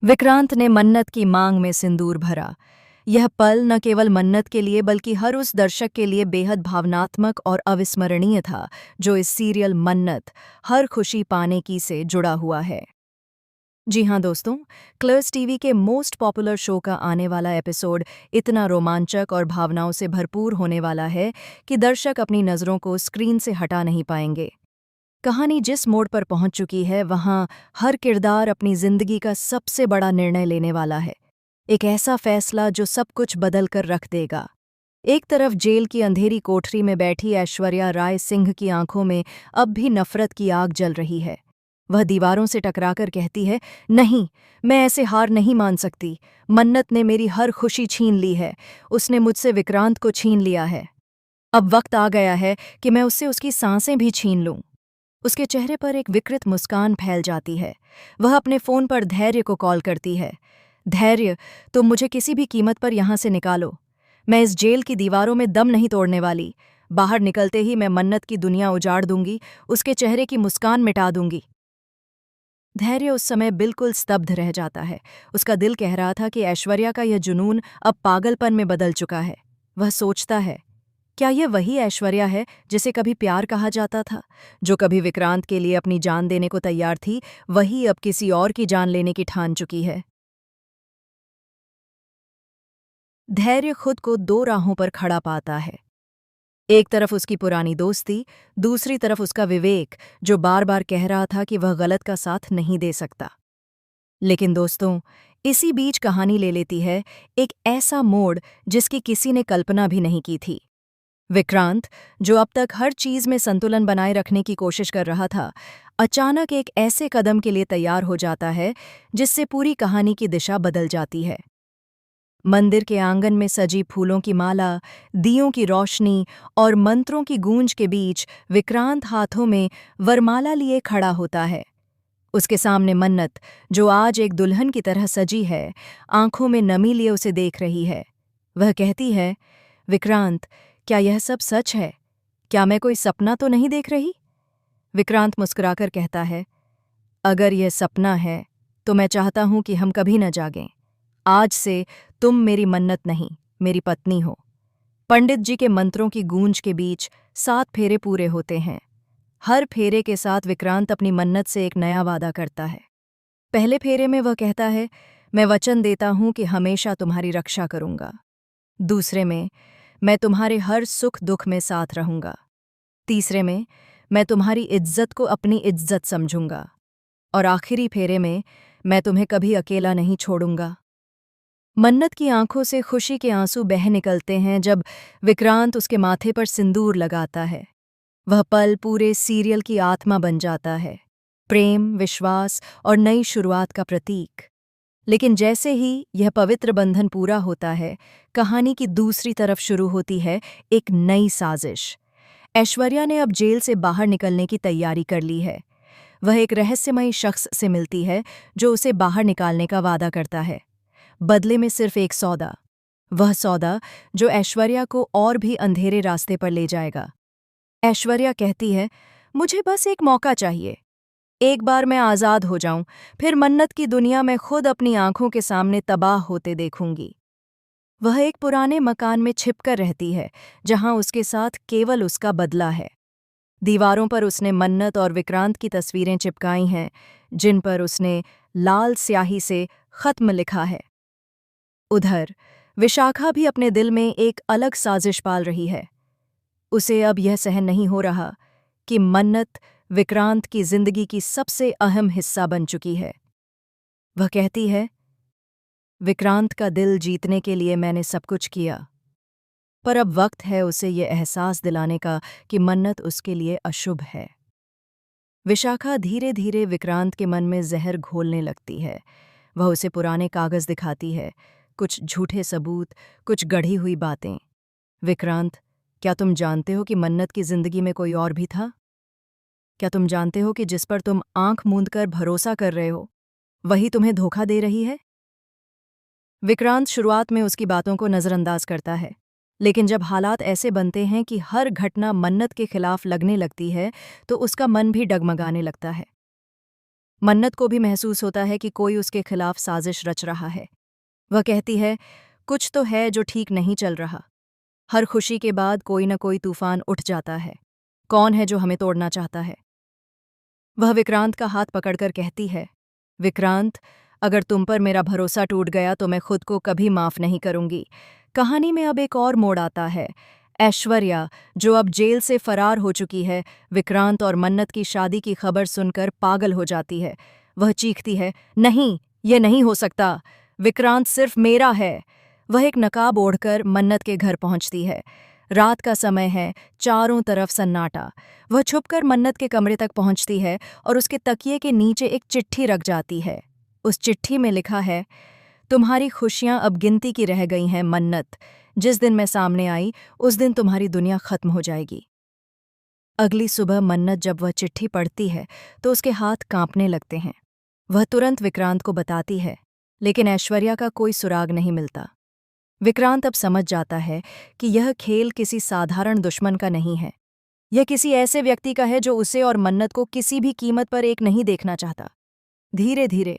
विक्रांत ने मन्नत की मांग में सिंदूर भरा। यह पल न केवल मन्नत के लिए बल्कि हर उस दर्शक के लिए बेहद भावनात्मक और अविस्मरणीय था जो इस सीरियल मन्नत हर खुशी पाने की से जुड़ा हुआ है। जी हाँ दोस्तों, क्लर्स टीवी के मोस्ट पॉपुलर शो का आने वाला एपिसोड इतना रोमांचक और भावनाओं से भरपूर होने वाला है कि दर्शक अपनी नज़रों को स्क्रीन से हटा नहीं पाएंगे। कहानी जिस मोड़ पर पहुंच चुकी है वहां हर किरदार अपनी जिंदगी का सबसे बड़ा निर्णय लेने वाला है। एक ऐसा फैसला जो सब कुछ बदल कर रख देगा। एक तरफ जेल की अंधेरी कोठरी में बैठी ऐश्वर्या राय सिंह की आंखों में अब भी नफरत की आग जल रही है। वह दीवारों से टकराकर कहती है, नहीं, मैं ऐसे हार नहीं मान सकती। मन्नत ने मेरी हर खुशी छीन ली है। उसने मुझसे विक्रांत को छीन लिया है। अब वक्त आ गया है कि मैं उससे उसकी सांसें भी छीन लूं। उसके चेहरे पर एक विकृत मुस्कान फैल जाती है। वह अपने फोन पर धैर्य को कॉल करती है। धैर्य, तुम मुझे किसी भी कीमत पर यहां से निकालो। मैं इस जेल की दीवारों में दम नहीं तोड़ने वाली। बाहर निकलते ही मैं मन्नत की दुनिया उजाड़ दूंगी, उसके चेहरे की मुस्कान मिटा दूंगी। धैर्य उस समय बिल्कुल स्तब्ध रह जाता है। उसका दिल कह रहा था कि ऐश्वर्या का यह जुनून अब पागलपन में बदल चुका है। वह सोचता है, क्या यह वही ऐश्वर्या है जिसे कभी प्यार कहा जाता था, जो कभी विक्रांत के लिए अपनी जान देने को तैयार थी, वही अब किसी और की जान लेने की ठान चुकी है। धैर्य खुद को दो राहों पर खड़ा पाता है। एक तरफ उसकी पुरानी दोस्ती, दूसरी तरफ उसका विवेक जो बार बार कह रहा था कि वह गलत का साथ नहीं दे सकता। लेकिन दोस्तों, इसी बीच कहानी ले लेती है एक ऐसा मोड़ जिसकी किसी ने कल्पना भी नहीं की थी। विक्रांत, जो अब तक हर चीज में संतुलन बनाए रखने की कोशिश कर रहा था, अचानक एक ऐसे कदम के लिए तैयार हो जाता है जिससे पूरी कहानी की दिशा बदल जाती है। मंदिर के आंगन में सजी फूलों की माला, दियों की रोशनी और मंत्रों की गूंज के बीच विक्रांत हाथों में वरमाला लिए खड़ा होता है। उसके सामने मन्नत, जो आज एक दुल्हन की तरह सजी है, आंखों में नमी लिए उसे देख रही है। वह कहती है, विक्रांत, क्या यह सब सच है? क्या मैं कोई सपना तो नहीं देख रही? विक्रांत मुस्कुराकर कहता है, अगर यह सपना है तो मैं चाहता हूं कि हम कभी न जागें। आज से तुम मेरी मन्नत नहीं, मेरी पत्नी हो। पंडित जी के मंत्रों की गूंज के बीच 7 फेरे पूरे होते हैं। हर फेरे के साथ विक्रांत अपनी मन्नत से एक नया वादा करता है। पहले फेरे में वह कहता है, मैं वचन देता हूं कि हमेशा तुम्हारी रक्षा करूंगा। दूसरे में, मैं तुम्हारे हर सुख दुख में साथ रहूंगा। तीसरे में, मैं तुम्हारी इज्जत को अपनी इज्जत समझूंगा। और आखिरी फेरे में, मैं तुम्हें कभी अकेला नहीं छोड़ूंगा। मन्नत की आंखों से खुशी के आंसू बह निकलते हैं जब विक्रांत उसके माथे पर सिंदूर लगाता है। वह पल पूरे सीरियल की आत्मा बन जाता है, प्रेम, विश्वास और नई शुरुआत का प्रतीक। लेकिन जैसे ही यह पवित्र बंधन पूरा होता है, कहानी की दूसरी तरफ शुरू होती है एक नई साजिश। ऐश्वर्या ने अब जेल से बाहर निकलने की तैयारी कर ली है। वह एक रहस्यमयी शख्स से मिलती है जो उसे बाहर निकालने का वादा करता है, बदले में सिर्फ एक सौदा। वह सौदा जो ऐश्वर्या को और भी अंधेरे रास्ते पर ले जाएगा। ऐश्वर्या कहती है, मुझे बस एक मौका चाहिए। एक बार मैं आज़ाद हो जाऊं, फिर मन्नत की दुनिया में खुद अपनी आंखों के सामने तबाह होते देखूंगी। वह एक पुराने मकान में छिपकर रहती है, जहां उसके साथ केवल उसका बदला है। दीवारों पर उसने मन्नत और विक्रांत की तस्वीरें चिपकाई हैं, जिन पर उसने लाल स्याही से खत्म लिखा है। उधर विशाखा भी अपने दिल में एक अलग साजिश पाल रही है। उसे अब यह सहन नहीं हो रहा कि मन्नत विक्रांत की जिंदगी की सबसे अहम हिस्सा बन चुकी है। वह कहती है, विक्रांत का दिल जीतने के लिए मैंने सब कुछ किया, पर अब वक्त है उसे ये एहसास दिलाने का कि मन्नत उसके लिए अशुभ है। विशाखा धीरे धीरे विक्रांत के मन में जहर घोलने लगती है। वह उसे पुराने कागज दिखाती है, कुछ झूठे सबूत, कुछ गढ़ी हुई बातें। विक्रांत, क्या तुम जानते हो कि मन्नत की जिंदगी में कोई और भी था? क्या तुम जानते हो कि जिस पर तुम आंख मूंद कर भरोसा कर रहे हो, वही तुम्हें धोखा दे रही है? विक्रांत शुरुआत में उसकी बातों को नजरअंदाज करता है, लेकिन जब हालात ऐसे बनते हैं कि हर घटना मन्नत के खिलाफ लगने लगती है, तो उसका मन भी डगमगाने लगता है। मन्नत को भी महसूस होता है कि कोई उसके खिलाफ साजिश रच रहा है। वह कहती है, कुछ तो है जो ठीक नहीं चल रहा। हर खुशी के बाद कोई न कोई तूफान उठ जाता है। कौन है जो हमें तोड़ना चाहता है? वह विक्रांत का हाथ पकड़कर कहती है, विक्रांत, अगर तुम पर मेरा भरोसा टूट गया तो मैं खुद को कभी माफ नहीं करूंगी। कहानी में अब एक और मोड़ आता है। ऐश्वर्या, जो अब जेल से फरार हो चुकी है, विक्रांत और मन्नत की शादी की खबर सुनकर पागल हो जाती है। वह चीखती है, नहीं, ये नहीं हो सकता। विक्रांत सिर्फ मेरा है। वह एक नकाब ओढ़कर मन्नत के घर पहुंचती है। रात का समय है, चारों तरफ सन्नाटा। वह छुपकर मन्नत के कमरे तक पहुंचती है और उसके तकिए के नीचे एक चिट्ठी रख जाती है। उस चिट्ठी में लिखा है, तुम्हारी खुशियां अब गिनती की रह गई हैं मन्नत। जिस दिन मैं सामने आई उस दिन तुम्हारी दुनिया खत्म हो जाएगी। अगली सुबह मन्नत जब वह चिट्ठी पढ़ती है तो उसके हाथ कांपने लगते हैं। वह तुरंत विक्रांत को बताती है, लेकिन ऐश्वर्या का कोई सुराग नहीं मिलता। विक्रांत अब समझ जाता है कि यह खेल किसी साधारण दुश्मन का नहीं है। यह किसी ऐसे व्यक्ति का है जो उसे और मन्नत को किसी भी कीमत पर एक नहीं देखना चाहता। धीरे धीरे